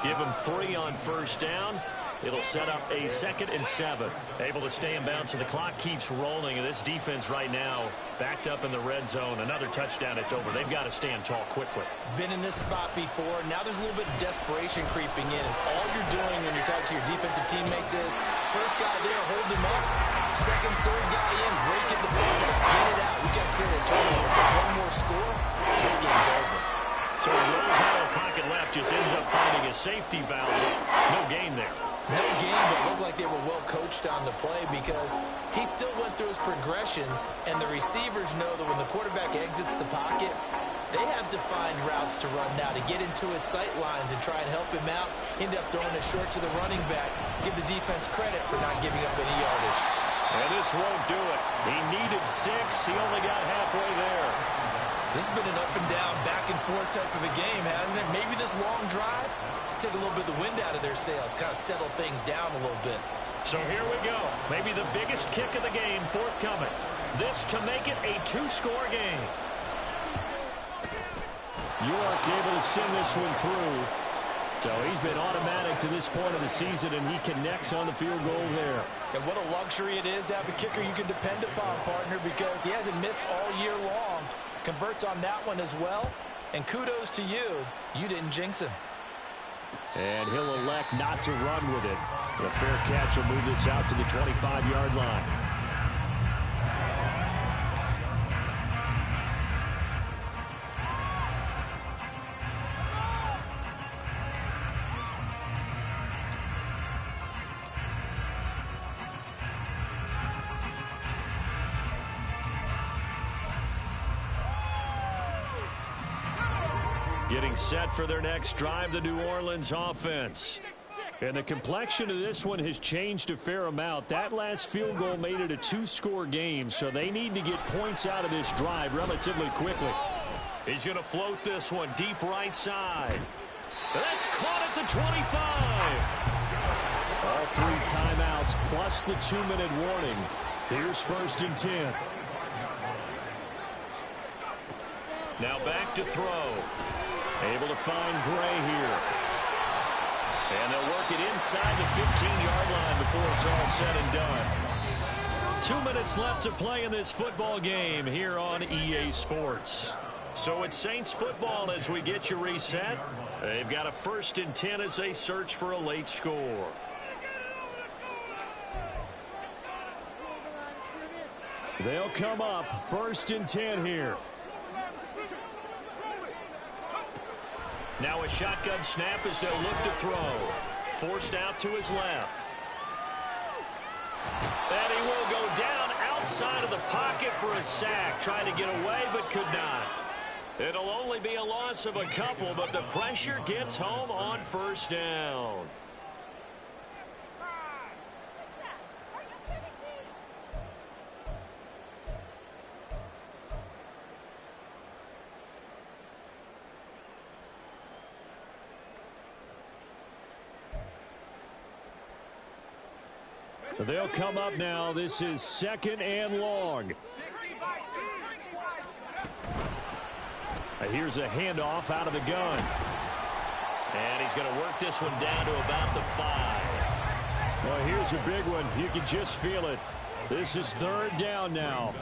S4: Give him 3 on first down. It'll set up a 2nd and 7. Able to stay in bounds, so the clock keeps rolling. And this defense right now backed up in the red zone. Another touchdown, it's over. They've got to stand tall quickly.
S5: Been in this spot before. Now there's a little bit of desperation creeping in. And all you're doing when you're talking to your defensive teammates is, first guy there, hold him up. Second, third guy in, break it the football. Get it out. We got to create a turnover. There's one more score, this game's over.
S4: So he rolls out of pocket left, just ends up finding a safety valve. No gain there.
S5: No game, but looked like they were well coached on the play because he still went through his progressions, and the receivers know that when the quarterback exits the pocket, they have defined routes to run now to get into his sight lines and try and help him out. He ended up throwing it short to the running back. Give the defense credit for not giving up any yardage.
S4: And this won't do it. He needed 6. He only got halfway there.
S5: This has been an up and down, back and forth type of a game, hasn't it? Maybe this long drive take a little bit of the wind out of their sails, kind of settle things down a little bit.
S4: So here we go. Maybe the biggest kick of the game forthcoming. This to make it a 2-score game. York able to send this one through. So he's been automatic to this point of the season, and he connects on the field goal there.
S5: And what a luxury it is to have a kicker you can depend upon, partner, because he hasn't missed all year long. Converts on that one as well. And kudos to you. You didn't jinx him.
S4: And he'll elect not to run with it. The fair catch will move this out to the 25-yard line. Getting set for their next drive, the New Orleans offense. And the complexion of this one has changed a fair amount. That last field goal made it a two-score game, so they need to get points out of this drive relatively quickly. He's going to float this one deep right side. That's caught at the 25. All 3 timeouts plus the 2-minute warning. Here's 1st and 10. Now back to throw. Able to find Gray here. And they'll work it inside the 15-yard line before it's all said and done. 2 minutes left to play in this football game here on EA Sports. So it's Saints football as we get you reset. They've got a 1st and 10 as they search for a late score. They'll come up 1st and 10 here. Now a shotgun snap as they'll look to throw. Forced out to his left. And he will go down outside of the pocket for a sack. Trying to get away but could not. It'll only be a loss of a couple, but the pressure gets home on 1st down. They'll come up now. This is 2nd and long. Here's a handoff out of the gun. And he's going to work this one down to about the 5. Well, here's a big one. You can just feel it. This is 3rd down now.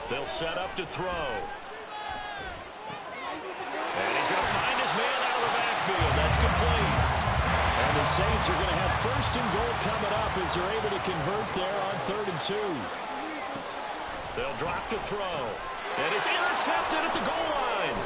S4: They'll set up to throw. And he's going to find his man out of the backfield. That's complete. And the Saints are going to have 1st and goal coming up as they're able to convert there on 3rd and 2. They'll drop to throw. And it's intercepted at the goal line.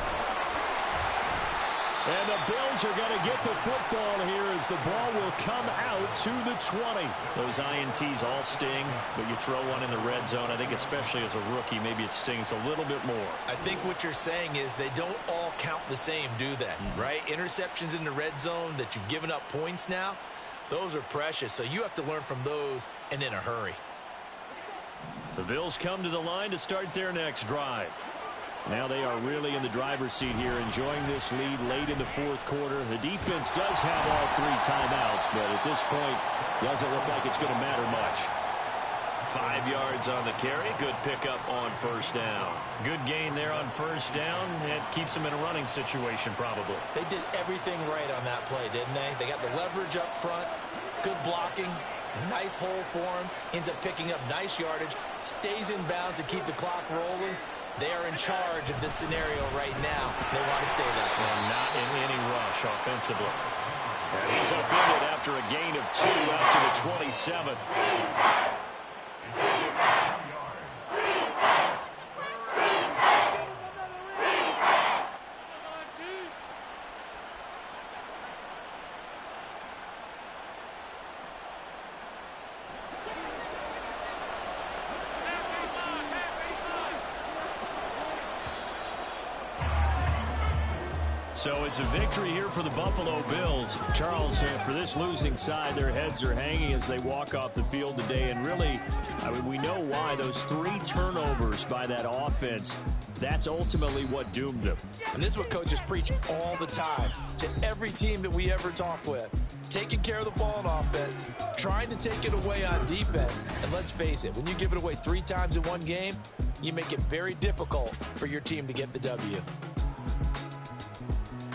S4: And the Bills are going to get the football here as the ball will come out to the 20. Those INTs all sting, but you throw one in the red zone. I think especially as a rookie, maybe it stings a little bit more.
S5: I think what you're saying is they don't all count the same, do they? Right? Interceptions in the red zone that you've given up points now, those are precious. So you have to learn from those and in a hurry.
S4: The Bills come to the line to start their next drive. Now they are really in the driver's seat here, enjoying this lead late in the 4th quarter. The defense does have all 3 timeouts, but at this point, doesn't look like it's going to matter much. 5 yards on the carry. Good pickup on 1st down. Good gain there on 1st down. It keeps them in a running situation, probably.
S5: They did everything right on that play, didn't they? They got the leverage up front, good blocking, nice hole for him, ends up picking up nice yardage, stays in bounds to keep the clock rolling. They are in charge of this scenario right now. They want to stay that way.
S4: And not in any rush offensively. And he's upended after a gain of 2 out to the 27. So it's a victory here for the Buffalo Bills. Charles, for this losing side, their heads are hanging as they walk off the field today. And really, I mean, we know why. Those 3 turnovers by that offense, that's ultimately what doomed them.
S5: And this is what coaches preach all the time to every team that we ever talk with. Taking care of the ball on offense, trying to take it away on defense. And let's face it, when you give it away 3 times in one game, you make it very difficult for your team to get the W.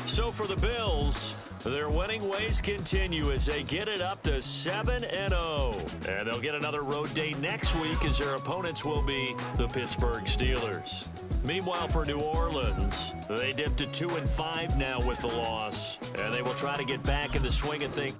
S4: So for the Bills,
S9: Their winning ways continue as they get it up to 7-0. And they'll get another road day next week as their opponents will be the Pittsburgh Steelers. Meanwhile, for New Orleans, they dipped to 2-5 now with the loss. And they will try to get back in the swing of things.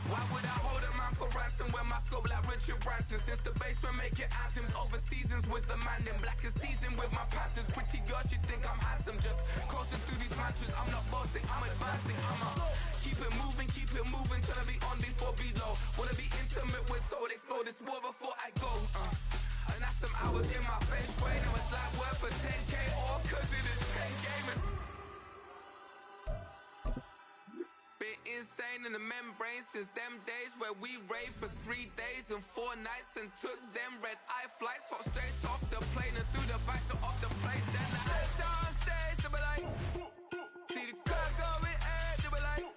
S2: Why would I hold a man for ransom when my scope like Richard Branson? Since the basement making anthems over seasons with the man in black is seasoned with my Panthers. Pretty girl, she think I'm handsome. Just coasting through these mantras. I'm not bossing, I'm advancing. Keep it moving, trying to be on before below. Wanna be intimate with soul, explode this war before I go. And that's some hours in my face. Wait, it was like worth for 10K or cause it is 10 gamers. Been insane in the membrane since them days where we raved for 3 days and 4 nights and took them red eye flights, hot straight off the plane and through the back door of the place. Then I head down stage, they be like, see the crowd going, they be like.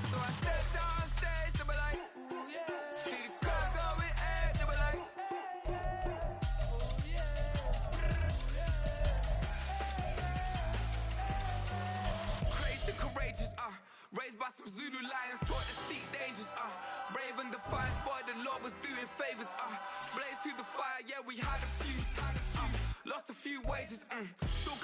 S2: So I step down stage, they be like, ooh yeah. See the crowd going, they be like. Courageous, raised by some Zulu lions, taught to seek dangers, brave and defiant, boy, the Lord was doing favors, blaze through the fire, yeah, we had a few, lost a few wages, still